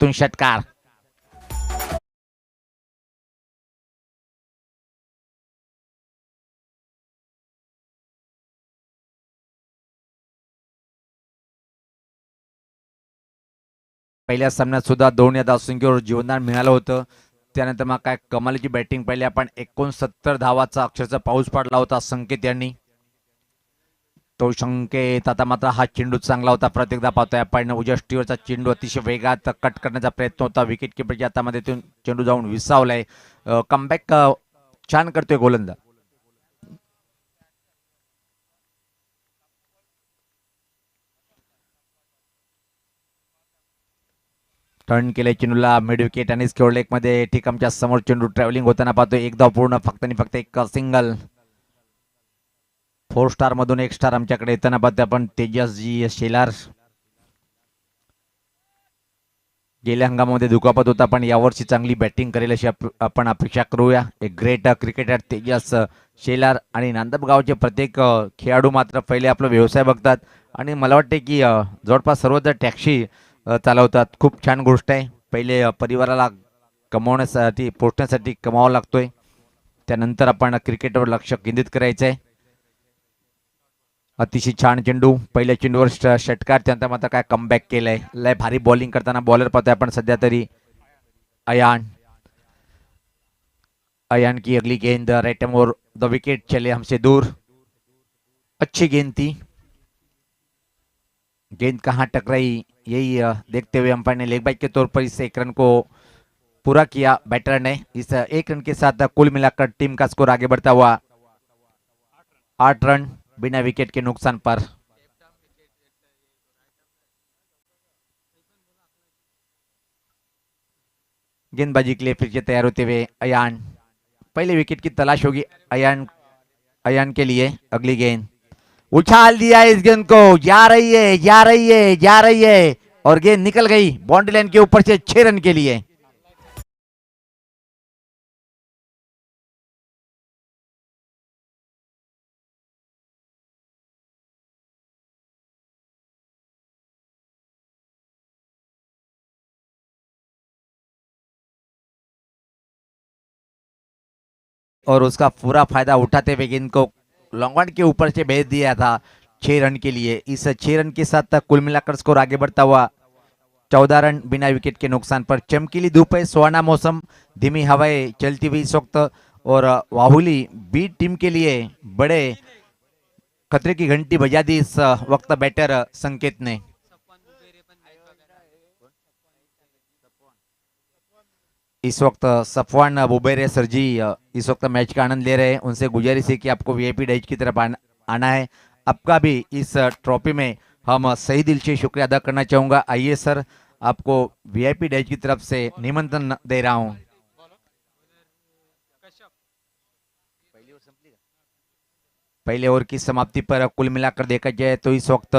तून षटकार. पहिल्या सामन्यात सुद्धा 2 या धावसंख्येवर जीवनदान मिळालं होतं. त्यानंतर मग काय कमालीची बॅटिंग पाहिली आपण. 69 धावाचा अक्षरशः पाऊस पडला होता संकेत यांनी. तो संकेत आता मात्र हा चेंडू चांगला होता. प्रत्येकदा पाहतोय आपण उजव्या स्टीवरचा चेंडू अतिशय वेगात कट करण्याचा प्रयत्न होता. विकेट किपरच्या हातामध्ये चेंडू जाऊन विसावलाय. कमबॅक छान करतोय गोलंदाज. टर्न केले चेंडूला मिड विकेट आणि स्क्वेअर लेग मध्ये ठीक आमच्या समोर चेंडू ट्रॅव्हलिंग होताना पाहतोय. एक धाव पूर्ण फक्त आणि फक्त एक सिंगल. 4 स्टार मधून 1 स्टार आमच्याकडे येताना पाहतोय आपण. तेजसजी शेलार गेल्या हंगामामध्ये दुखापत होता पण यावर्षी चांगली बॅटिंग करेल अशी आपण अपेक्षा करूया. एक ग्रेट क्रिकेटर तेजस शेलार आणि नांदगावचे प्रत्येक खेळाडू मात्र पहिले आपला व्यवसाय बघतात आणि मला वाटते की जवळपास सर्वच टॅक्सी चालवतात. खूप छान गोष्ट आहे. पहिले परिवाराला कमवण्यासाठी पोचण्यासाठी कमावा लागतोय. त्यानंतर आपण क्रिकेटवर लक्ष केंद्रित करायचं आहे. अतिशय छान चेंडू. पहिल्या चेंडूवर षटकार. त्यानंतर मात्र काय कमबॅक केलंय. लय भारी बॉलिंग करताना बॉलर पाहतोय आपण सध्या तरी. अयान अयान की अगली गेंद राइट और द विकेट चले हमसे दूर. अच्छी गेंद थी. गेंद कहां टकराई यही देखते हुए अंपायर ने लेग बाइक के तौर पर इस 1 रन को पूरा किया बैटर ने. इस 1 रन के साथ कुल मिलाकर टीम का स्कोर आगे बढ़ता हुआ 8 रन बिना विकेट के नुकसान पर. गेंदबाजी के लिए फिर से तैयार होते हुए अयान. पहले विकेट की तलाश होगी अयान अयान के लिए. अगली गेंद उछाल दिया इस गेंद को. जा रही है जा रही है जा रही है और गेंद निकल गई बाउंड्री लाइन के ऊपर से 6 रन के लिए. और उसका पूरा फायदा उठाते हुए गेंद को लॉन्ग ऑन के ऊपर से भेज दिया था 6 रन के लिए. इस 6 रन के साथ कुल मिलाकर स्कोर आगे बढ़ता हुआ 14 रन बिना विकेट के नुकसान पर. चमकीली धूप है, सुहाना मौसम, धीमी हवाएं चलती हुई इस वक्त और वाहुली बी टीम के लिए बड़े खतरे की घंटी बजा दी इस वक्त बैटर संकेत ने. इस वक्त सफवान बुबेरे सर जी इस वक्त मैच का आनंद ले रहे हैं. उनसे गुजारिश है कि आपको वीआईपी डाइज की तरफ आना है. आपका भी इस ट्रॉफी में हम सही दिल से शुक्रिया अदा करना चाहूंगा. आइए सर, आपको वीआईपी डाइज की तरफ से निमंत्रण दे रहा हूं. पहले ओवर की समाप्ति पर कुल मिलाकर देखा जाए तो इस वक्त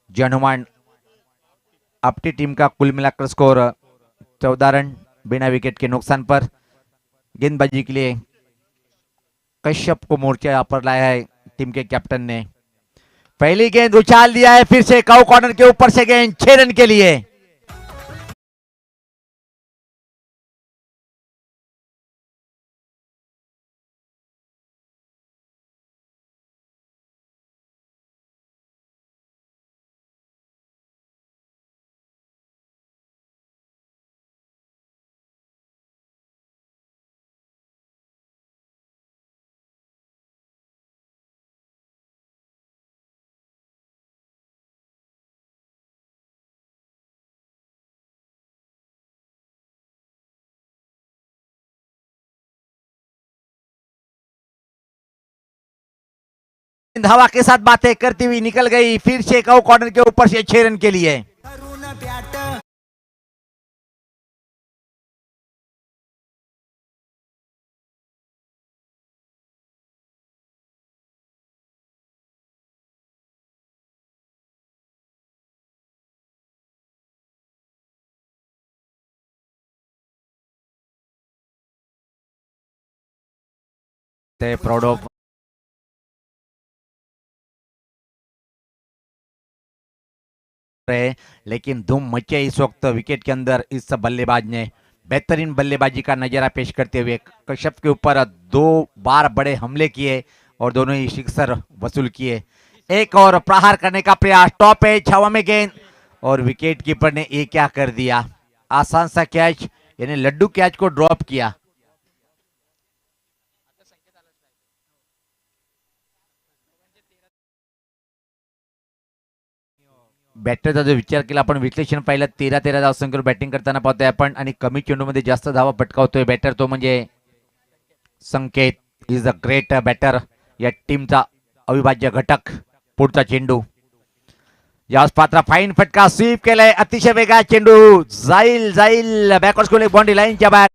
जनमान आपकी टीम का कुल मिलाकर स्कोर 14 रन बिना विकेट के नुकसान पर. गेंदबाजी के लिए कश्यप को मोर्चा पर लाया है टीम के कैप्टन ने. पहली गेंद उछाल दिया है फिर से काउ कॉर्नर के ऊपर से गेंद 6 रन के लिए. हवा के साथ बातें करती हुई निकल गई फिर से काउ कॉर्नर के ऊपर से 6 रन के लिए. प्राउड ऑफ रहे, लेकिन धूम मची है इस वक्त विकेट के अंदर इस बल्लेबाज ने। बेहतरीन बल्लेबाजी का नजारा पेश करते हुए कश्यप के ऊपर 2 बार बड़े हमले किए और दोनों ही सिक्सर वसूल किए। एक और प्रहार करने का प्रयास, टॉप एज, हवा में गेंद, और विकेट कीपर ने ये क्या कर दिया, आसान सा कैच, यानी लड्डू कैच को ड्रॉप किया। बॅटरचा जो विचार केला आपण, विश्लेषण पाहिलं, 13-13 धावसंख्येवर बॅटिंग करताना पाहतोय आपण आणि कमी चेंडूमध्ये जास्त धावा पटकावतोय बॅटर, तो म्हणजे संकेत. इज अ ग्रेट बॅटर, या टीमचा अविभाज्य घटक. पुढचा चेंडू यास पात्र, फाईन फटका, स्वीप केलाय, अतिशय वेगळा चेंडू, जाईल जाईल बॅकवर्ड स्कोर बाउंड्री लाईनच्या बाहेर.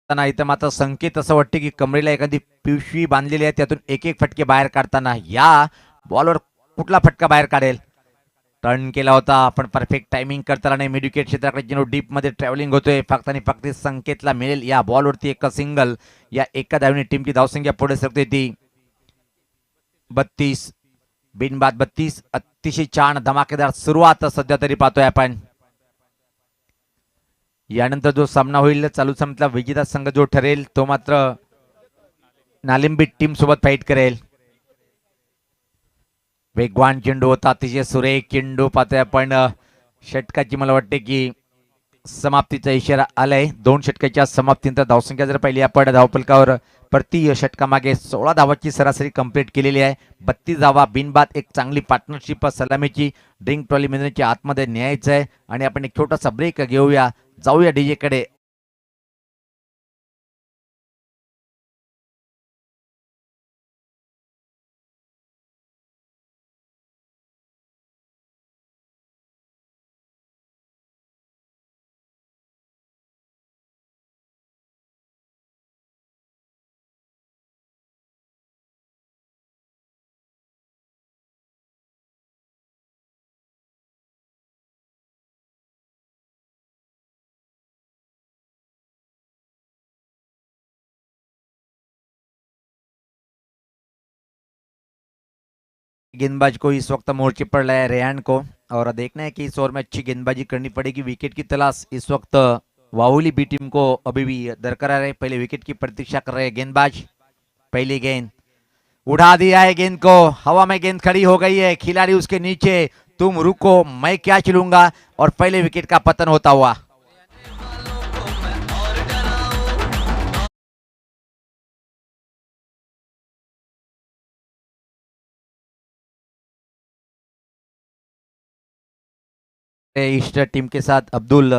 नाही तर मात्र संकेत असं वाटते की कमरेला एखादी पिशवी बांधलेली आहे, त्यातून एक एक फटके बाहेर काढताना या बॉलवर कुठला फटका बाहेर काढेल. टर्न केला होता पण परफेक्ट टायमिंग करताना नाही, मिडविकेट क्षेत्राकडे चेंडू डीप मध्ये ट्रॅव्हलिंग होतोय, फक्त आणि फक्त संकेतला मिळेल या बॉलवरती एक सिंगल. या एका धावने टीमची धावसंख्या पुढे सरकते ती 32, बिनबाद 32. अतिशय छान धमाकेदार सुरुवात सध्या तरी पाहतोय आपण. यानंतर जो सामना होईल चालू सामन्यातला विजेता संघ जो ठरेल तो मात्र नालिंबी टीम सोबत फाईट करेल. वेगवान चेंडू होता, अतिशय सुरेख चेंडू पाहतोय आपण. षटकाची मला वाटते की समाप्तीचा इशारा आलाय. 2 षटकाच्या समाप्तीनंतर धावसंख्या जर पाहिली आपण धावफलकावर, प्रति षटकामागे 16 धावाची सरासरी कंप्लीट केलेली आहे. 32 धावा बिनबाद, एक चांगली पार्टनरशिप सलामीची ड्रिंक ट्रॉली मैदानाच्या आतमध्ये न्यायचं आहे. आणि आपण एक छोटासा ब्रेक घेऊया, जाऊया डीजे कडे. गेंदबाज को इस वक्त मोर्चे पर लाया रेहान को, और देखना है कि इस ओवर में अच्छी गेंदबाजी करनी पड़ेगी. विकेट की तलाश इस वक्त वाहुली बी टीम को अभी भी दरकरार है. पहले विकेट की प्रतीक्षा कर रहे हैं गेंदबाज. पहली गेंद उड़ा दिया है, गेंद को हवा में, गेंद खड़ी हो गई है, खिलाड़ी उसके नीचे, तुम रुको मैं क्या चलूंगा, और पहले विकेट का पतन होता हुआ. इस टीम के साथ अब्दुल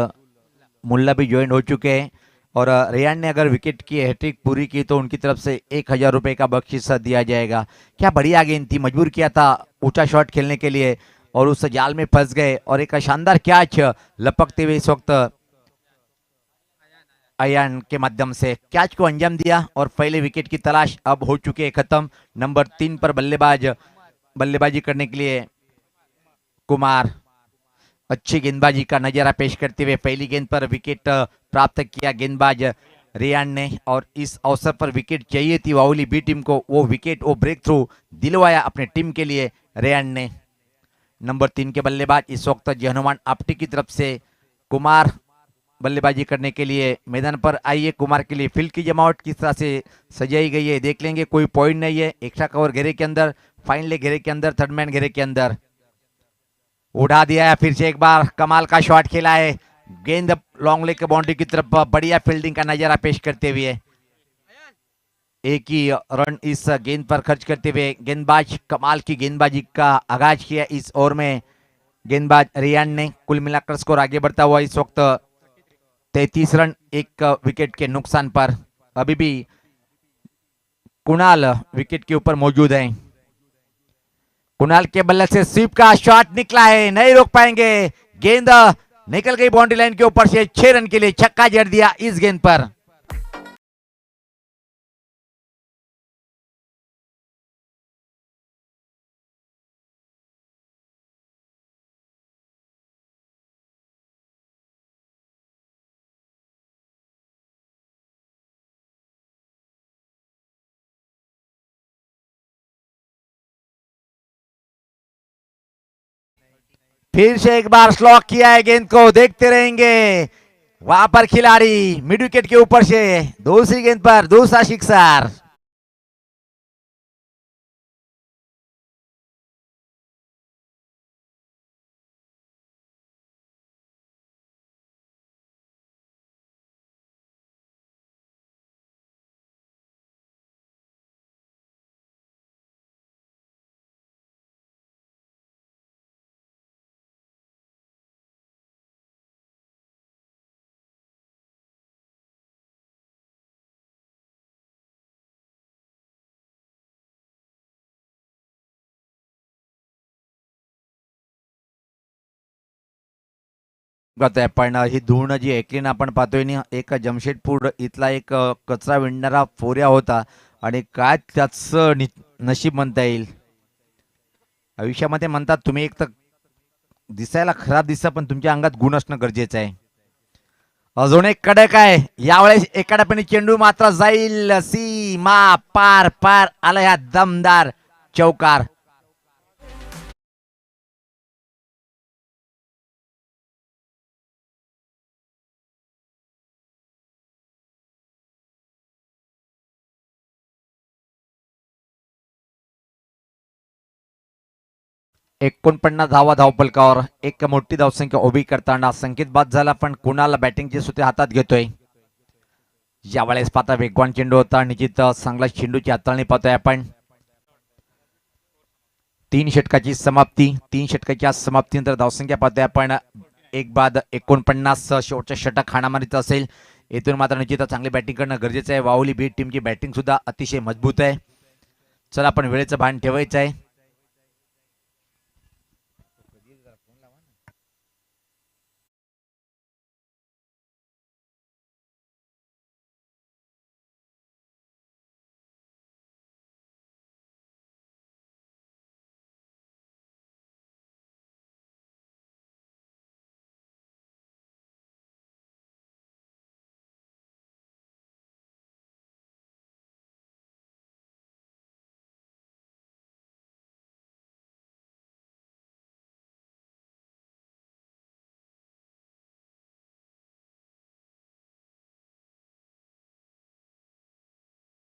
मुल्ला भी ज्वाइन हो चुके हैं, और रेयान ने अगर विकेट की हैट्रिक पूरी की तो उनकी तरफ से 1000 रुपए का बख्शीश दिया जाएगा. क्या बढ़िया गेंद थी, मजबूर किया था ऊंचा शॉट खेलने के लिए और उस जाल में फंस गए, और एक शानदार कैच लपकते हुए इस वक्त अयान के माध्यम से कैच को अंजाम दिया, और पहले विकेट की तलाश अब हो चुकी है खत्म. नंबर 3 पर बल्लेबाजी करने के लिए कुमार अच्छी गेंदबाजी का नजारा पेश करते हुए पहली गेंद पर विकेट प्राप्त किया गेंदबाज रेयान ने, और इस अवसर पर विकेट चाहिए थी वाहुली बी टीम को, वो विकेट, वो ब्रेक थ्रू दिलवाया अपने टीम के लिए रेयान ने. नंबर 3 के बल्लेबाज इस वक्त जहनुमान आपटी की तरफ से कुमार बल्लेबाजी करने के लिए मैदान पर आइए. कुमार के लिए फील्ड की जमावट किस तरह से सजाई गई है देख लेंगे. कोई पॉइंट नहीं है, एक्स्ट्रा कवर घेरे के अंदर, फाइनली घेरे के अंदर, थर्ड मैन घेरे के अंदर. उड़ा दिया है फिर से एक बार, कमाल का शॉट खेला है, गेंद लॉन्ग लेग के बाउंड्री की तरफ, बढ़िया फील्डिंग का नजारा पेश करते हुए एक ही रन इस गेंद पर खर्च करते हुए गेंदबाज कमाल की गेंदबाजी का आगाज किया इस ओवर में गेंदबाज रियान ने. कुल मिलाकर स्कोर आगे बढ़ता हुआ इस वक्त 33 रन, एक विकेट के नुकसान पर. अभी भी कुणाल विकेट के ऊपर मौजूद है. कुणाल के बल्ले से स्वीप का शॉट निकला है, नहीं रोक पाएंगे, गेंद निकल गई बाउंड्री लाइन के ऊपर से. 6 रन के लिए छक्का जड़ दिया इस गेंद पर. फिर से एक बार स्लॉक किया है गेंद को, देखते रहेंगे। वहां पर खिलाड़ी मिड विकेट के ऊपर से दूसरी गेंद पर दूसरा सिक्सर। करतोय पण ही धूळ जी ऐकली ना आपण पाहतोय ना, एक जमशेदपूर इथला एक कचरा विणणारा फोऱ्या होता आणि काय त्याचं नशीब म्हणता येईल. आयुष्यामध्ये म्हणतात तुम्ही एक तर दिसायला खराब दिसता पण तुमच्या अंगात गुण असणं गरजेचं आहे. अजून एक कडक आहे यावेळेस, एका टप्प्याने चेंडू मात्र जाईल सीमा पार. पार आला ह्या दमदार चौकार. एकोणपन्नास धावा धावपलकावर एक मोठी धावसंख्या उभी करताना संकेत बाद झाला, पण कुणाला बॅटिंगचे सुते हातात घेतोय. यावेळेस पाहता वेगवान चेंडू होता, निश्चित चांगला चेंडूची हाताळणी पाहतोय आपण. 3 षटकाची समाप्ती, 3 षटकाच्या समाप्तीनंतर धावसंख्या पाहतोय आपण. एक बाद 49 शेवटच्या षटक हाणामारीचं असेल. येथून मात्र निश्चित चांगली बॅटिंग करणं गरजेचं आहे. वाहुली बीट टीमची बॅटिंग सुद्धा अतिशय मजबूत आहे. चला आपण वेळेचं भान ठेवायचं आहे.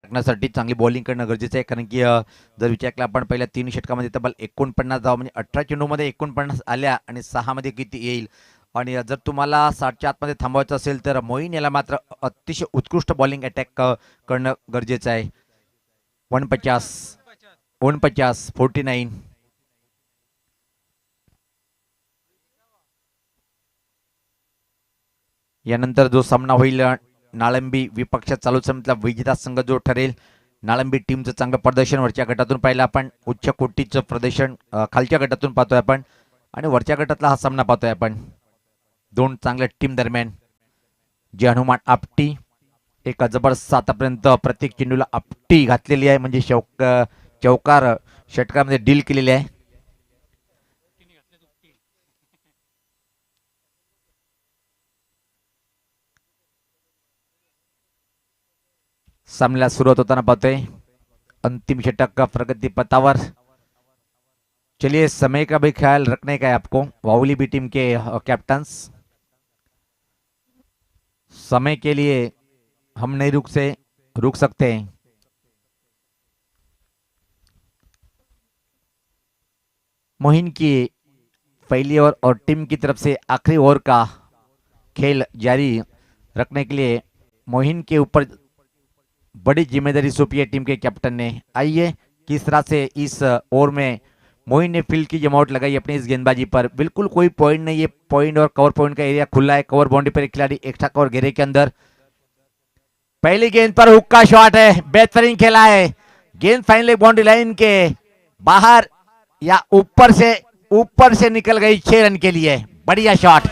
टाकण्यासाठी चांगली बॉलिंग करणं गरजेचं आहे, कारण की जर विचार केला आपण पहिल्या 3 षटकामध्ये तब्बल 49 धावा म्हणजे 18 चेंडूमध्ये 49 आल्या आणि 6 मध्ये किती येईल. आणि जर तुम्हाला 60च्या आतमध्ये थांबवायचं असेल तर मोईन याला मात्र अतिशय उत्कृष्ट बॉलिंग अटॅक करणं गरजेचं आहे. 49 49 यानंतर जो सामना होईल नाळंबी विपक्ष चालू समितीला विजेता संघ जो ठरेल. नाळंबी टीमचं चांगलं प्रदर्शन वरच्या गटातून पाहिलं आपण, उच्च कोटीचं प्रदर्शन खालच्या गटातून पाहतोय आपण, आणि वरच्या गटातला हा सामना पाहतोय आपण. दोन चांगल्या टीम दरम्यान जे हनुमान आपटी एक जबरदस्त आतापर्यंत प्रत्येक चेंडूला आपटी घातलेली आहे, म्हणजे चौकार षटकामध्ये डील केलेली आहे. सामन्याला सुरुवात होताना पाहतोय अंतिम षटक प्रगति पथावर. चलिए समय का भी ख्याल रखने का है आपको, वाहुली बी टीम के कैप्टन्स. समय के लिए हम नहीं रुक सकते हैं. मोहिन की पहली ओवर और टीम की तरफ से आखिरी ओवर का खेल जारी रखने के लिए मोहिन के ऊपर बड़ी जिम्मेदारी सौंपी है टीम के कैप्टन ने. आइए किस तरह से इस ओवर में मोइन ने फील्ड की जमावट लगाई अपनी इस गेंदबाजी पर. बिल्कुल कोई पॉइंट नहीं है, पॉइंट और कवर पॉइंट का एरिया खुला है. कवर बाउंड्री पर एक खिलाड़ी एक्स्ट्रा कवर घेरे के अंदर. पहली गेंद पर हुक का शॉट है, बेहतरीन खेला है. गेंद फाइनली बाउंड्री लाइन के बाहर या ऊपर से निकल गई 6 रन के लिए. बढ़िया शॉट.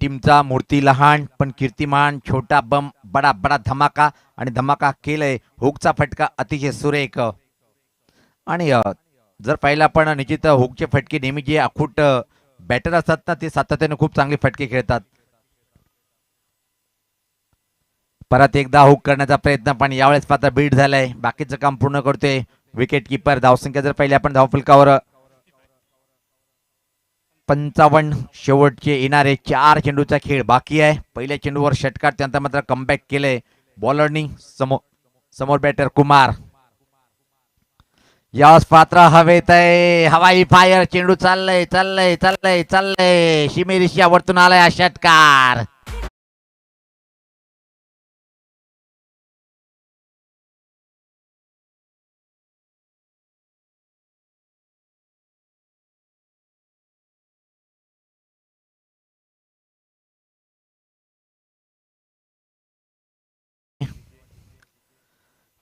टीमचा मूर्ती लहान पण कीर्तिमान, छोटा बम बडा बडा धमाका, आणि धमाका केलंय. हुकचा फटका अतिशय सुरेख. आणि जर पाहिलं आपण निश्चित हुकचे फटके नेहमी जे अखूट बॅटर असतात ना ते सातत्याने खूप चांगले फटके खेळतात. परत एकदा हुक करण्याचा प्रयत्न पण यावेळेस मात्र बीट झालाय. बाकीचं काम पूर्ण करतोय विकेट किपर. धावसंख्या जर पहिले आपण धावफलकावर 55 शेवटचे येणारे 4 चेंडूचा खेळ बाकी आहे. पहिल्या चेंडूवर षटकार त्यानंतर मात्र कमबॅक केलंय बॉलरनी. समोर समोर बॅटर कुमार. यावेळेस पात्र हवेत आहे. हवाई फायर चेंडू चाललंय चाललंय चाललंय चाललंय शिमेरिशिया वरतून आलाय हा षटकार.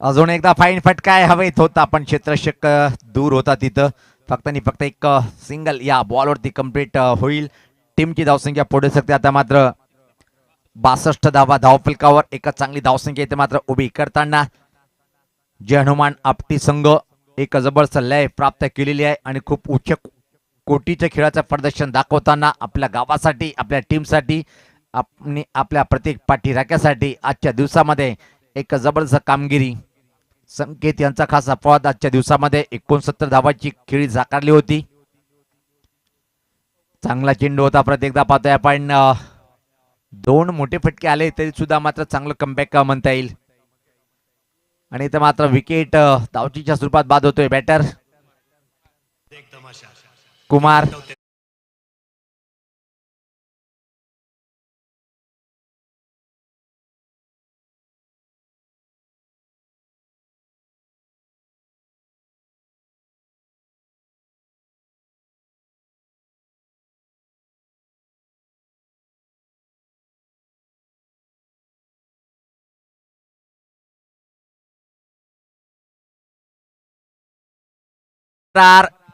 अजून एकदा फाईन फटका आहे. हवेत होता पण क्षेत्ररक्षक दूर होता तिथं. फक्त आणि फक्त एक सिंगल या बॉलवरती कंप्लीट होईल. टीमची धावसंख्या पुढे सकते. आता मात्र 62 धावा धावफलकावर. एक चांगली धावसंख्या इथे मात्र उभी करताना जय हनुमान आपटी संघ एक जबरदस्त लय प्राप्त केलेली आहे आणि खूप उच्च कोटीच्या खेळाचं प्रदर्शन दाखवताना आपल्या गावासाठी आपल्या टीमसाठी आपल्या प्रत्येक पाठीराख्यासाठी आजच्या दिवसामध्ये एक जबरदस्त कामगिरी. संकेत यांचा खास अपवाद. आजच्या दिवसामध्ये 69 धावांची खेळी साकारली होती. चांगला चेंडू होता. परत एकदा पाहतोय आपण 2 मोठे फटके आले तरी सुद्धा मात्र चांगलं कमबॅक म्हणता येईल. आणि इथं मात्र विकेट धावचीच्या स्वरूपात बाद होतोय. बॅटर कुमार.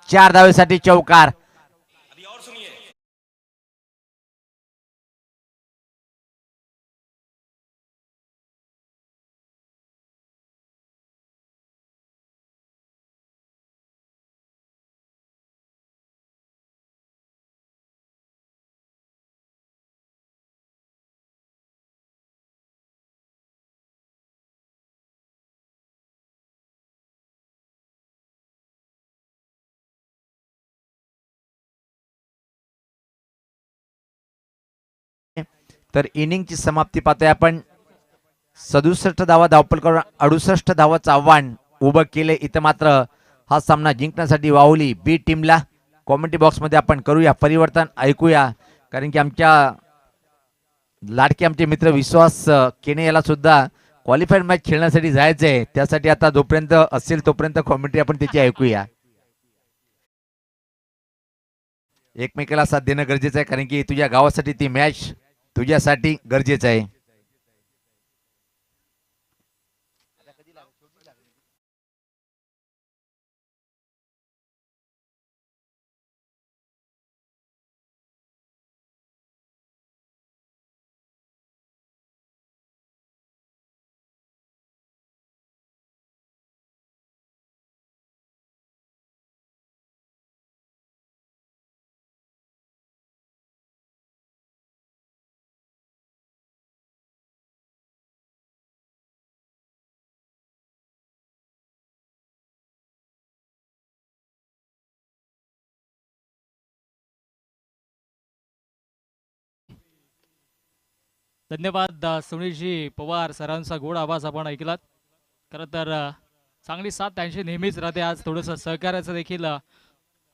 चार धावेसाठी चौकार. तर इनिंगची समाप्ती पाहतोय आपण. 67 धावा धावपल 68 धावाचं आव्हान उभं केले. इथं मात्र हा सामना जिंकण्यासाठी वावली बी टीमला. कॉमेंट्री बॉक्स मध्ये आपण करूया परिवर्तन. ऐकूया कारण की आमच्या लाडके आमचे मित्र विश्वास केने याला सुद्धा क्वालिफाईड मॅच खेळण्यासाठी जायचंय. त्यासाठी आता जोपर्यंत असेल तोपर्यंत कॉमेंट्री आपण त्याची ऐकूया. एकमेकाला साथ देणं गरजेचं आहे कारण की तुझ्या गावासाठी ती मॅच तुझ्यासाठी गरजेचं आहे. धन्यवाद सुनीलजी पवार सरांचा गोड आवाज आपण ऐकलात. खरं तर चांगली साथ त्यांची नेहमीच राहते. आज थोडंसं सहकार्याचं देखील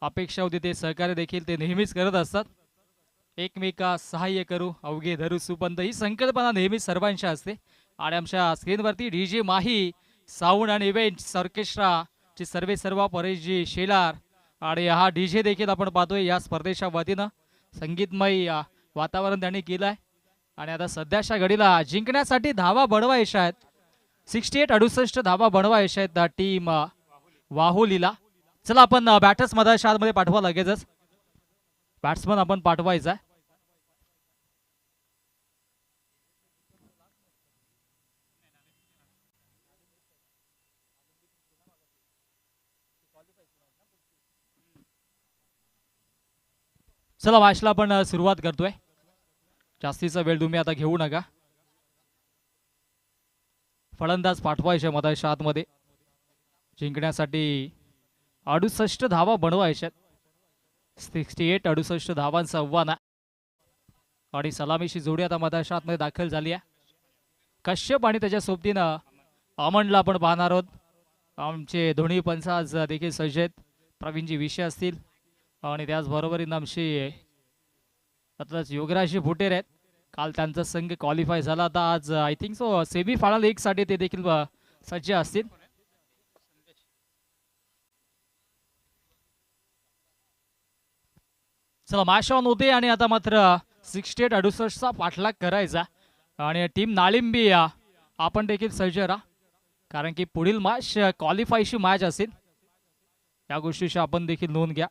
अपेक्षा होती. ते सहकार्य देखील ते नेहमीच करत असतात. एकमेका सहाय्य करू अवघे धरू सुपंत ही संकल्पना नेहमीच सर्वांची असते. आणि आमच्या स्क्रीनवरती डी जे माही साऊंड आणि इव्हेंट्स ऑर्केस्ट्राचे सर्व परेशजी शेलार आणि हा डी जे देखील आपण पाहतोय या स्पर्धेच्या वतीनं संगीतमय वातावरण त्यांनी केलं आहे. आणि आता सध्याच्या घडीला जिंकण्यासाठी धावा बनवायच्या आहेत. 68 धावा बनवायच्या आहेत टीम वाहुलीला. चला आपण बॅटर्स मध्ये पाठवा लगेचच. बॅट्समन आपण पाठवायचा आहे. चला मॅचला आपण सुरुवात करतोय. जास्तीचा वेळ तुम्ही आता घेऊ नका. फलंदाज पाठवायचे मधाच्या आतमध्ये. जिंकण्यासाठी 68 धावा बनवायच्यात. 68 68 धावांचं आव्हान आहे. आणि सलामीची जोडी आता मधाच्या आतमध्ये दाखल झाली आहे. कश्यप आणि त्याच्या सोबतीनं अमनला आपण पाहणार आहोत. आमचे दोन्ही पंच आज देखील सज्ज आहेत. प्रवीणजी विषय असतील आणि त्याचबरोबरीनं आमचे आताच योगराजजी भुटेर आहेत. काल त्यांचा संघ क्वालिफाय झाला. आता आज I think so semi final 1 साठी ते देखील सज्ज असतील. चला मॅच ऑन होते आणि आता मात्र 68-68चा पाठलाग करायचा. आणि टीम नाळिंबी आपण देखील सज्ज राहा, कारण की पुढील मॅच क्वालिफायची मॅच असेल. या गोष्टीची आपण देखील नोंद घ्या.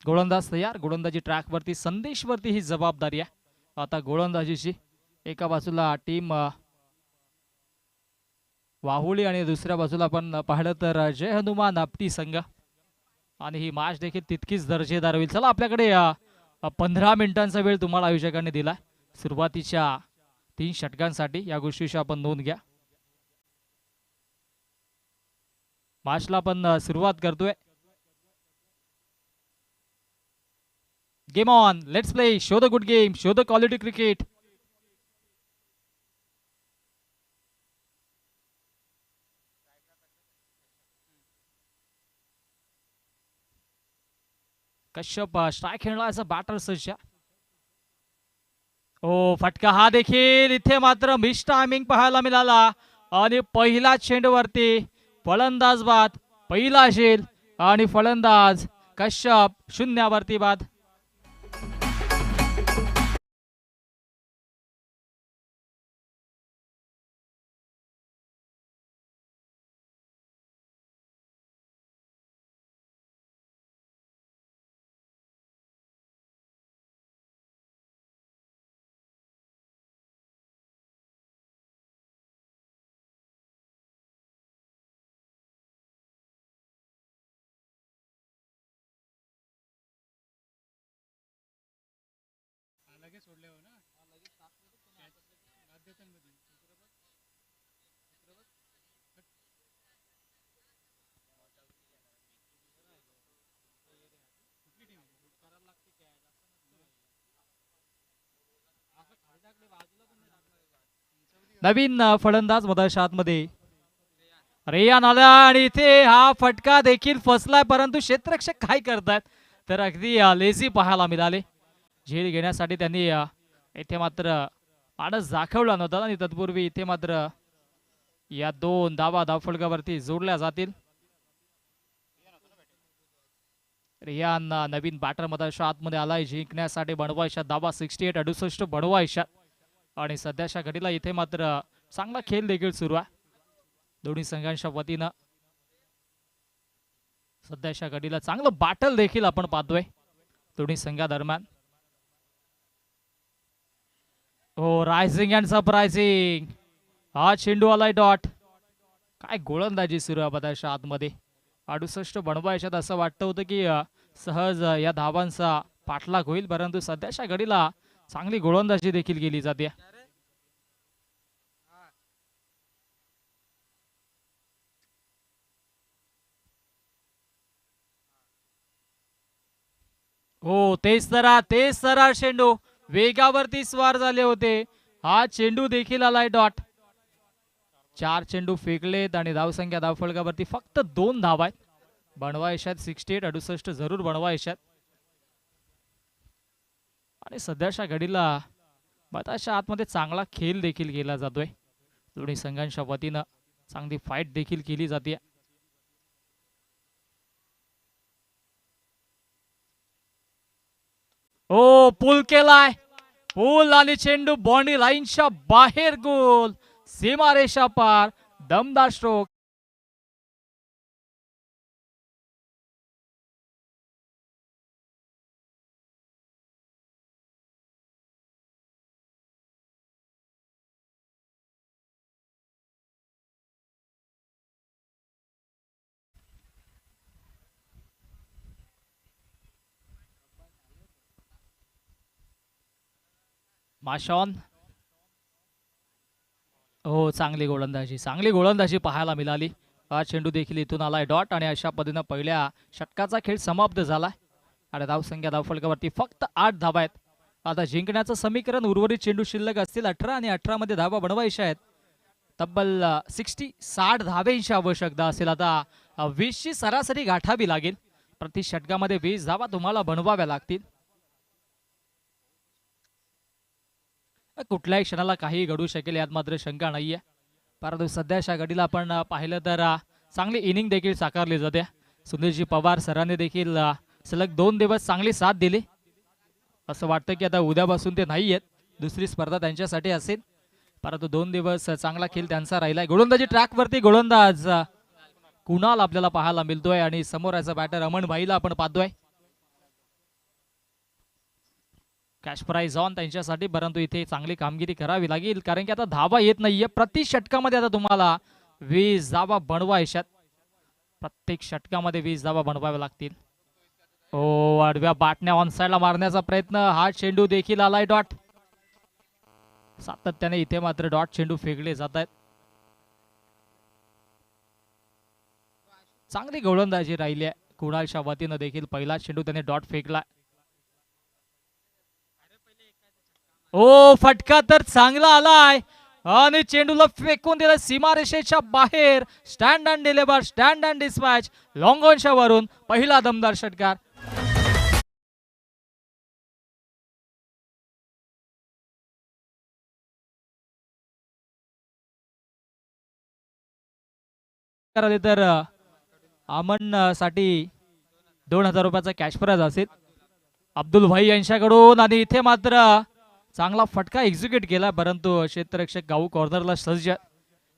गोलंदाज तयार. गोलंदाजी ट्रॅक वरती, संदेश वरती ही जबाबदारी आहे आता गोलंदाजीची. एका बाजूला टीम वाहुली आणि दुसऱ्या बाजूला आपण पाहिलं तर जय हनुमान आपटी संघ. आणि ही मॅच देखील तितकीच दर्जेदार होईल. चला आपल्याकडे 15 मिनिटांचा वेळ तुम्हाला आयोजकांनी दिला सुरुवातीच्या 3 षटकांसाठी. या गोष्टीची आपण नोंद घ्या. मॅचला आपण सुरुवात करतोय. Game on, let's play, show the good game, show the quality cricket. Kashyap strike खेळण्याचा बॅटर सज्ज. ओ फटका हा देखील इथे मात्र मिस टायमिंग पाहायला मिळाला. आणि पहिला चेंडूवरती फलंदाज बाद, पहिला झेल आणि फलंदाज कश्यप शून्यावरती बाद. नवीन फलंदाज मधाच्या आतमध्ये रेयान आला आणि इथे हा फटका देखील फसलाय. परंतु क्षेत्ररक्षक काय करतात तर अगदी लेझी पाहायला मिळाले. झेल घेण्यासाठी त्यांनी इथे मात्र माणस दाखवला नव्हता. आणि तत्पूर्वी इथे मात्र या 2 धावा धावफलकावरती जोडल्या जातील. रेयान नवीन बॅटर मधाच्या आतमध्ये आलाय. जिंकण्यासाठी बनवायच्या धावा 68-68 बनवायच्या. आणि सध्याच्या घडीला इथे मात्र चांगला खेळ देखील सुरू आहे दोन्ही संघांच्या वतीनं. सध्याच्या घडीला चांगलं बॅटल देखील आपण पाहतोय दोन्ही संघादरम्यान. हो, रायझिंग अँड सरप्रायझिंग, हा चेंडू आलाय डॉट. काय गोलंदाजी सुरू आहे मधाच्या आतमध्ये. 68 बनवायच्यात असं वाटतं होतं की सहज या धावांचा पाठलाग होईल. परंतु सध्याच्या घडीला चांगली गोलंदाजी देखील केली जाते. हो, तेच तर चेंडू वेगावरती स्वार झाले होते. हा चेंडू देखील आलाय डॉट. 4 चेंडू फेकलेत आणि धावसंख्या धावफलकावरती फक्त 2 धावा आहेत. बनवायच्यात 68-68 जरूर बनवायच्यात. आणि सध्याच्या घडीला मधाच्या आतमध्ये चांगला खेळ देखील केला जातोय दोन्ही संघांच्या वतीनं. चांगली फाईट देखील केली जाते. ओ पूल केलाय, पूल आणि चेंडू बॉन्डी लाईनच्या बाहेर गोल, सीमारेषा पार, दमदार स्ट्रोक. माशॉन. हो, चांगली गोलंदाजी पाहायला मिळाली. हा चेंडू देखील इथून आलाय डॉट आणि अशा पद्धतीनं पहिल्या षटकाचा खेळ समाप्त झालाय आणि धावसंख्या धावफलकावरती फक्त 8 धावा आहेत. आता जिंकण्याचं समीकरण उर्वरित चेंडू शिल्लक असतील 18 आणि 18 मध्ये धावा बनवायच्या आहेत. तब्बल 60 धाब्यांची आवश्यकता असेल. आता 20 ची सरासरी गाठावी लागेल. प्रति षटकामध्ये 20 धावा तुम्हाला बनवाव्या लागतील. कुठल्याही क्षणाला काही घडू शकेल यात मात्र शंका नाहीये. परंतु सध्याच्या घडीला आपण पाहिलं तर चांगली इनिंग देखील साकारली जाते. सुनीलजी पवार सरांनी देखील सलग 2 दिवस चांगली साथ दिली. असं वाटतं की आता उद्यापासून ते नाही आहेत, दुसरी स्पर्धा त्यांच्यासाठी असेल. परंतु 2 दिवस चांगला खेळ त्यांचा राहिलाय. गोलंदाजी ट्रॅकवरती गोलंदाज कुणाल आपल्याला पाहायला मिळतोय आणि समोर याचा बॅटर अमन भाईला आपण पाहतोय. कॅश प्राइज ऑन त्यांच्यासाठी, परंतु इथे चांगली कामगिरी करावी लागेल कारण की आता धावा येत नाहीये. प्रति षटकामध्ये आता तुम्हाला 20 धावा बनवायच्यात. प्रत्येक षटकामध्ये 20 धावा बनवाव्या लागतील. ओ, आडव्या बाटण्या ऑन साइडला मारण्याचा प्रयत्न. हा चेंडू देखील आलाय डॉट. सातत्याने इथे मात्र डॉट चेंडू फेकले जात आहेत. चांगली गोलंदाजी राहिली आहे कुणालच्या वतीनं देखील. पहिला चेंडू त्याने डॉट फेकला. ओ, फटका तर चांगला आलाय आणि चेंडूला फेकून दिलं सीमारेषेच्या बाहेर. Stand and deliver, stand and dispatch. Long ऑनच्या वरून पहिला दमदार षटकार. तर अमन साठी 2000 रुपयाचा कॅश प्राइज असेल अब्दुल भाई यांच्याकडून. आणि इथे मात्र चांगला फटका एक्झिक्यूट केला, परंतु क्षेत्ररक्षक गाऊ कॉर्नरला सज्ज.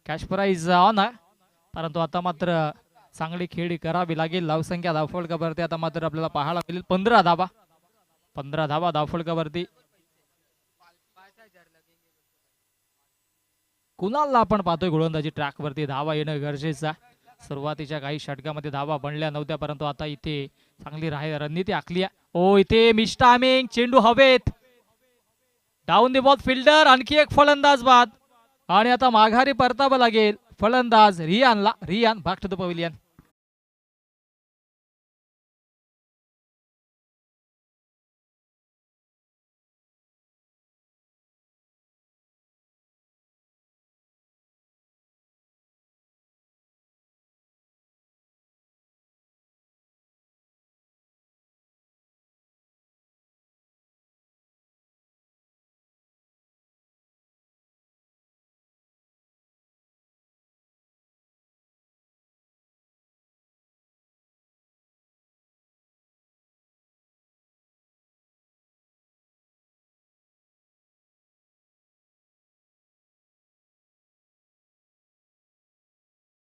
कॅश प्राइज ऑन आहे, परंतु आता मात्र चांगली खेळी करावी लागेल. धावसंख्या धावफलकावरती आता मात्र आपल्याला पाहायला मिळेल 15 धावा. 15 धावा धावफलकावरती. कुणालला आपण पाहतोय गोलंदाजी ट्रॅकवरती. धावा येणं गरजेचं आहे. सुरुवातीच्या काही षटकामध्ये धावा बनल्या नव्हत्या, परंतु आता इथे चांगली रणनीती आखली आहे. ओ, इथे मिस्टामिंग चेंडू हवेत. Down the ball fielder. आणखी एक फलंदाज बाद आणि आता माघारी परतावं लागेल फलंदाज रियानला. Riyan back to the pavilion.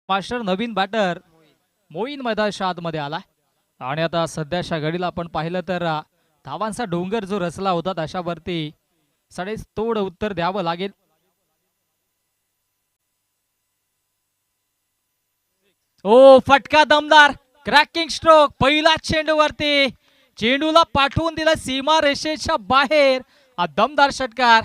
Master नवीन बॅटर मोईन मैदान मध्ये आला आणि आता सध्याच्या घडीला आपण पाहिलं तर धावांचा डोंगर जो रचला होता त्याच्यावरती तोड उत्तर द्यावं लागेल. ओ, फटका दमदार क्रॅकिंग स्ट्रोक. पहिला चेंडूवरती चेंडूला पाठवून दिला सीमा रेषेच्या बाहेर. दमदार षटकार.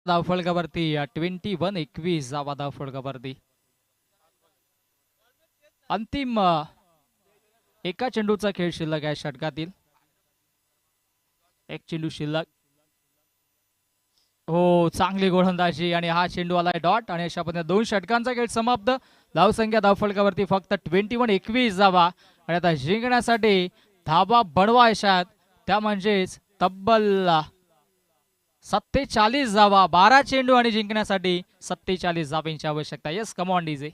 धावफलकावरती 21-21 जावा धावफलकावरती. अंतिम एका चेंडूचा खेळ शिल्लक आहे षटकातील. एक चेंडू शिल्लक. हो, चांगली गोलंदाजी आणि हा चेंडू आलाय डॉट आणि अशा पद्धतीने 2 षटकांचा खेळ समाप्त. धावसंख्या धावफलकावरती फक्त 21-21 जावा आणि आता जिंकण्यासाठी धाबा बनवायच्या त्या म्हणजेच तब्बल 47 जावा. 12 चेंडू आणि जिंकण्यासाठी 47 जावांची आवश्यकता. Yes, come on DJ.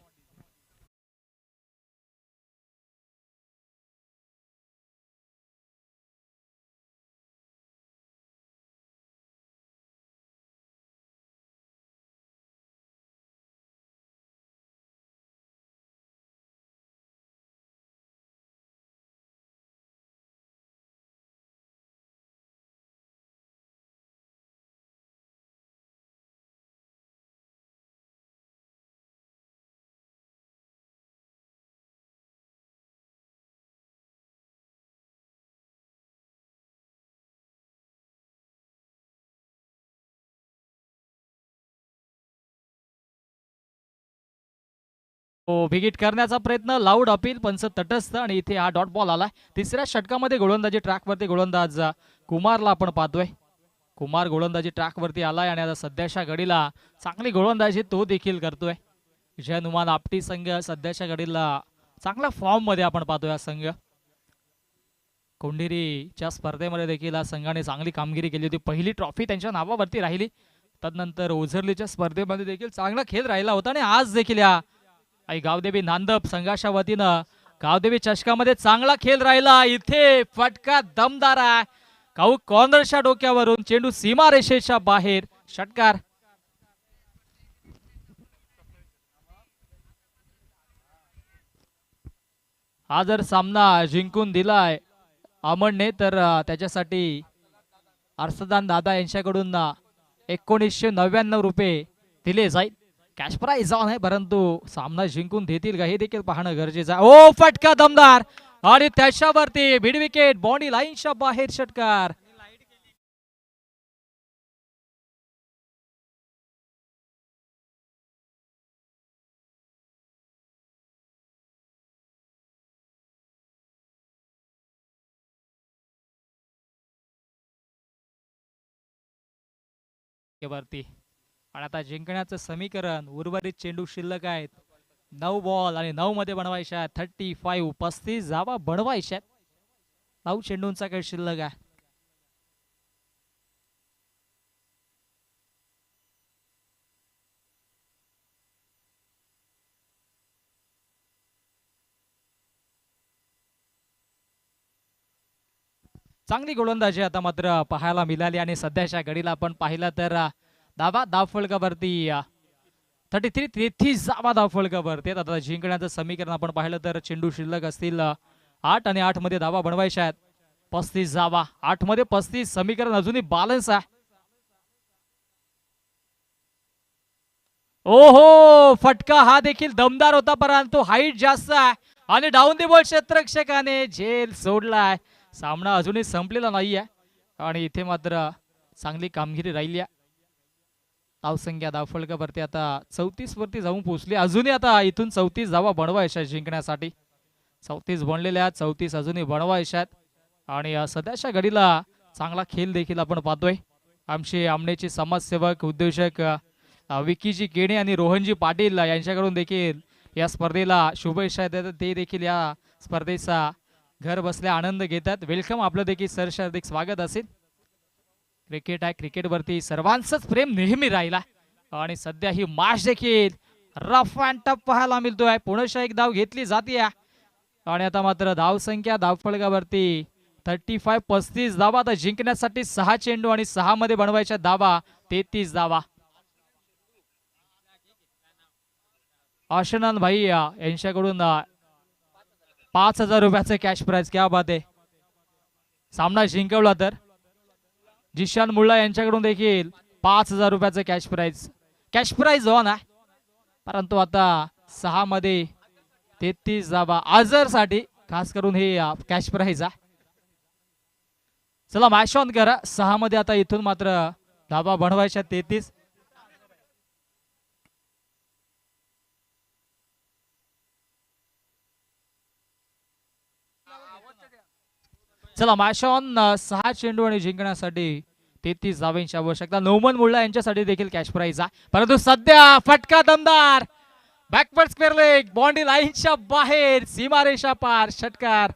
Wicket करण्याचा प्रयत्न, लाऊड अपील, पंच तटस्थ आणि इथे हा डॉट बॉल आलाय. तिसऱ्या षटकामध्ये गोलंदाजी ट्रॅकवरती गोलंदाज कुमारला आपण पाहतोय. कुमार गोलंदाजी ट्रॅकवरती आलाय आणि आता सध्याच्या घडीला चांगली गोलंदाजी तो देखील करतोय. जय हनुमान आपटी संघ सध्याच्या घडीला चांगल्या फॉर्म मध्ये आपण पाहतोय. हा संघ कोंढेरीच्या स्पर्धेमध्ये देखील या संघाने चांगली कामगिरी केली होती. पहिली ट्रॉफी त्यांच्या नावावरती राहिली. तदनंतर ओझरलीच्या स्पर्धेमध्ये देखील चांगला खेळ राहिला होता आणि आज देखील या गावदेवी नांदप संघाच्या वतीनं गावदेवी चषकामध्ये चांगला खेळ राहिला. इथे फटका दमदार आहे. काऊ कॉर्नरच्या डोक्यावरून चेंडू सीमा रेषेच्या बाहेर, षटकार. हा जर सामना जिंकून दिलाय अमनने तर त्याच्यासाठी अर्सदान दादा यांच्याकडून 1999 रुपये दिले जाईल. कॅश प्राइज ऑन आहे, परंतु सामना जिंकून देतील का हे देखील पाहणं गरजेचं आहे. ओ फटका दमदार आणि त्याच्यावरती मिड विकेट, बॉडी लाईनच्या बाहेर, षटकार. वरती आणि आता जिंकण्याचं समीकरण, उर्वरित चेंडू शिल्लक आहेत. 9 बॉल आणि 9 मध्ये बनवायच्या 35 धावा बनवायच्या. 9 चेंडूंचा काही शिल्लक आहे. चांगली गोलंदाजी आता मात्र पाहायला मिळाली आणि सध्याच्या घडीला आपण पाहिलं तर धाव फलकावरती 33 धाव फलकावरती. आता जिंकण्याचं समीकरण आपण पाहिलं तर चेंडू शिल्लक असतील 8 आणि 8 मध्ये धावा बनवायच्या आहेत. 35 धावा, 8 मध्ये 35, समीकरण अजूनही बॅलन्स आहे. ओहो, फटका हा देखील दमदार होता, परंतु हाईट जास्त आहे आणि डाऊन दी बॉल क्षेत्ररक्षकाने झेल सोडलाय. सामना अजूनही संपलेला नाहीये आणि इथे मात्र चांगली कामगिरी राहिली आहे. धावसंख्या धावफलकावरती आता 34 वरती जाऊन पोहोचली. अजूनही आता इथून 34 धावा बनवायच्या जिंकण्यासाठी. 34 बनलेल्या, 34 अजूनही बनवायच्या आणि सध्याच्या घडीला चांगला खेळ देखील आपण पाहतोय. आमचे आमनेचे समाजसेवक उद्योजक विकीजी केणे आणि रोहनजी पाटील यांच्याकडून देखील या स्पर्धेला शुभेच्छा देतात. ते देखील या स्पर्धेचा घर बसल्या आनंद घेतात. वेलकम, आपलं देखील सहर्ष हार्दिक स्वागत असेल. क्रिकेट आहे, क्रिकेटवरती सर्वांचंच प्रेम नेहमी राहिला आणि सध्या ही मॅच देखील रफ अँड टफ पाहायला मिळतोय. पुनश्च एक धाव घेतली जाते आणि आता मात्र धावसंख्या धावफलकावरती 35 धावा. आता जिंकण्यासाठी 6 चेंडू आणि 6 मध्ये बनवायच्या धावा 33 धावा. आशनान भाई यांच्याकडून 5000 रुपयाचे कॅश प्राइज. क्या बात आहे. सामना जिंकवला तर जिशान मुल्ला यांच्याकडून देखील 5000 रुपयाचे कॅश प्राइज ऑन आहे, परंतु आता 6 मध्ये 33 धावा आजर साठी खास करून हे कॅश प्राइज आहे. चला मॅच ऑन करा. 6 मध्ये आता इथून मात्र धावा बनवायच्या 33. चला मॅच ऑन. 6 चेंडू आणि जिंकण्यासाठी 33 धावांची आवश्यकता. नौमन मुल्ला यांच्यासाठी देखील कॅश प्राइज आहे, परंतु सध्या फटका दमदार, बॅकवर्ड स्क्वेअर लेग, बॉन्डी लाईनच्या बाहेर, सीमारेषा पार, षटकार.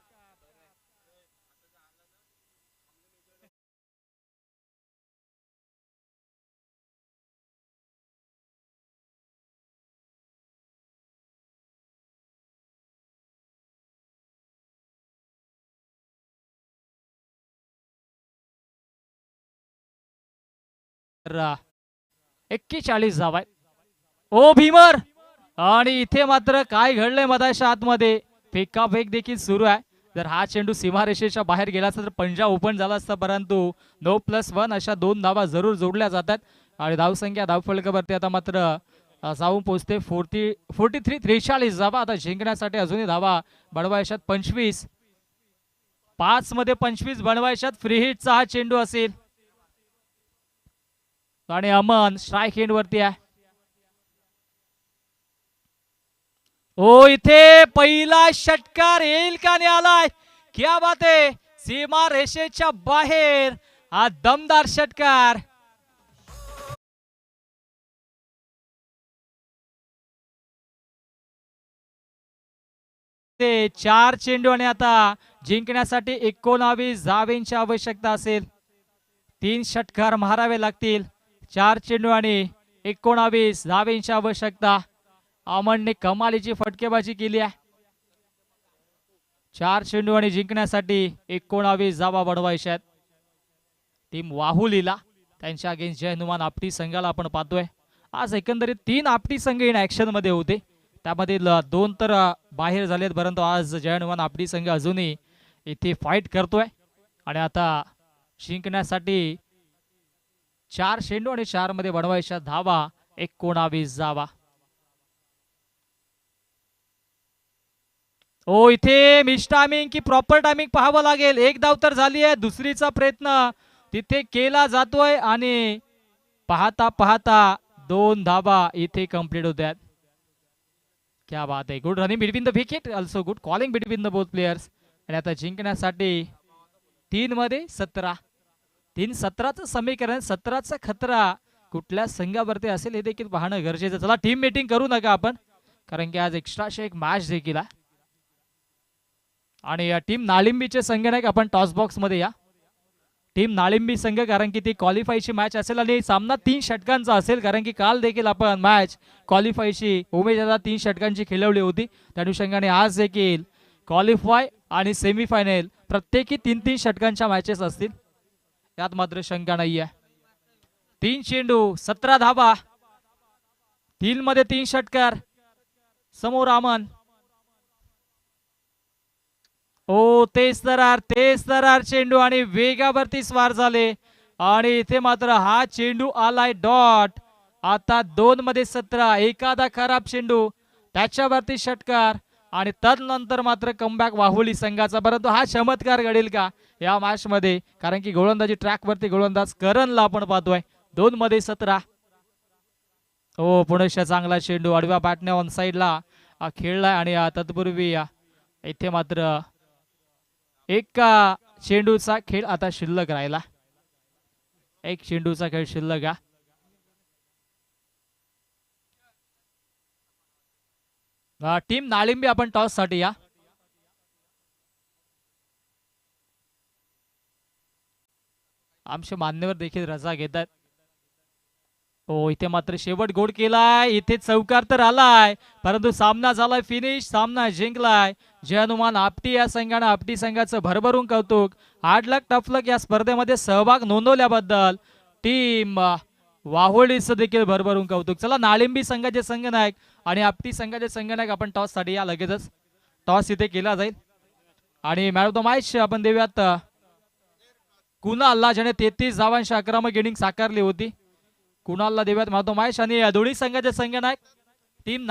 तर 41 धावा आहेत. ओ भीमर, आणि इथे मात्र काय घडलंय मधाच्या आतमध्ये, फेकाफेक देखील सुरू आहे. जर हा चेंडू सीमारेषेच्या बाहेर गेला असता तर पंजा ओपन झाला असता, परंतु 9+1 अशा 2 धावा जरूर जोडल्या जातात आणि धावसंख्या धावफलकावरती आता मात्र जाऊन पोहोचते 43 धावा. आता जिंकण्यासाठी अजूनही धावा बनवायच्यात 25. 5 मध्ये 25 बनवायच्यात. फ्री हिटचा हा चेंडू असेल आणि अमन स्ट्राइक एंड वरती आहे. हो, इथे पहिला षटकार येईल का नाही आलाय. क्या बात आहे, सीमा रेषेच्या बाहेर हा दमदार षटकार. ते 4 चेंडू आणि आता जिंकण्यासाठी 19 धावेंची आवश्यकता असेल. 3 षटकार मारावे लागतील. 4 चेंडू आणि 19 धावेंची आवश्यकता. अमनने कमालीची फटकेबाजी केली आहे. 4 चेंडू आणि जिंकण्यासाठी 19 धावा बनवायच्या आहेत. टीम वाहुलीला त्यांच्या अगेन्स्ट जय हनुमान आपटी संघाला आपण पाहतोय. आज एकंदरीत 3 आपटी संघ इन ऍक्शन मध्ये होते. त्यामधील 2 तर बाहेर झालेत, परंतु आज जय हनुमान आपटी संघ अजूनही इथे फाईट करतोय. आणि आता जिंकण्यासाठी 4 चेंडू आणि 4 मध्ये बनवायच्या धावा 19 धावा. ओ, इथे मिस टायमिंग की प्रॉपर टायमिंग पाहावं लागेल. एक धाव तर झाली आहे, दुसरीचा प्रयत्न तिथे केला जातोय आणि पाहता पाहता 2 धावा इथे कंप्लीट होत आहेत. क्या बात आहे. Good running between the wicket, also good calling between the both players. आणि आता जिंकण्यासाठी 3 मध्ये 17. 3-17चं समीकरण, 17चा खतरा कुठल्या संघावरती असेल हे देखील पाहणं गरजेचं. चला टीम मीटिंग करू नका आपण, कारण की आज एक्स्ट्राचे एक मॅच देखील आहे. आणि टीम नाळिंबीचे संघ नाही, आपण टॉस बॉक्स मध्ये या. टीम नाळिंबी संघ, कारण की ती क्वालिफायची मॅच असेल आणि सामना 3 षटकांचा असेल, कारण की काल देखील आपण मॅच क्वालिफायची उमेदवार 3 षटकांची खेळवली होती. त्या अनुषंगाने आज देखील क्वालिफाय आणि सेमीफायनल प्रत्येकी 3-3 षटकांच्या मॅचेस असतील, यात मात्र शंका नाही आहे. 3 चेंडू 17 धावा, 3 मध्ये 3 षटकार. समोर अमन. ओ, तेच तरार चेंडू आणि वेगावरती स्वार झाले. आणि इथे मात्र हा चेंडू आलाय डॉट. आता 2 मध्ये 17, एखादा खराब चेंडू त्याच्यावरती षटकार आणि तदनंतर मात्र कमबॅक वाहुली संघाचा. परंतु हा चमत्कार घडेल का या मॅच मध्ये, कारण की गोलंदाजी ट्रॅक वरती गोलंदाज करणला आपण पाहतोय. 2 मध्ये 17. ओ, पुनश्च चांगला चेंडू आडव्या बॅटने ऑन साइडला खेळलाय. आणि तत्पूर्वी इथे मात्र एका चेंडूचा खेळ आता शिल्लक राहिला. एक चेंडूचा खेळ शिल्लक आहे. टीम नाळिंबी आपण टॉस साठी या. आमचे मान्यवर देखील रजा घेतात. हो, इथे मात्र शेवट गोड केलाय. इथे चौकार तर आलाय, परंतु सामना झालाय फिनिश, सामना जिंकलाय जय हनुमान आपटी या संघाने. आपटी संघाचं भरभरून कौतुक. हार्ड लक टफ लक या स्पर्धेमध्ये सहभाग नोंदवल्याबद्दल टीम वाहोलीचं देखील भरभरून कौतुक. चला नाळिंबी संघाचे संघनायक आणि आपटी संघाचे संघनायक आपण टॉस साठी या. लगेचच टॉस इथे केला जाईल आणि मॅन ऑफ द मॅच आपण देऊयात कुणालला, ज्याने 33 धावांची आक्रमक इनिंग साकारली होती. कुणालला देऊयात मॅन ऑफ द मॅच. आणि दोन्ही संघाचे संघनायक टीम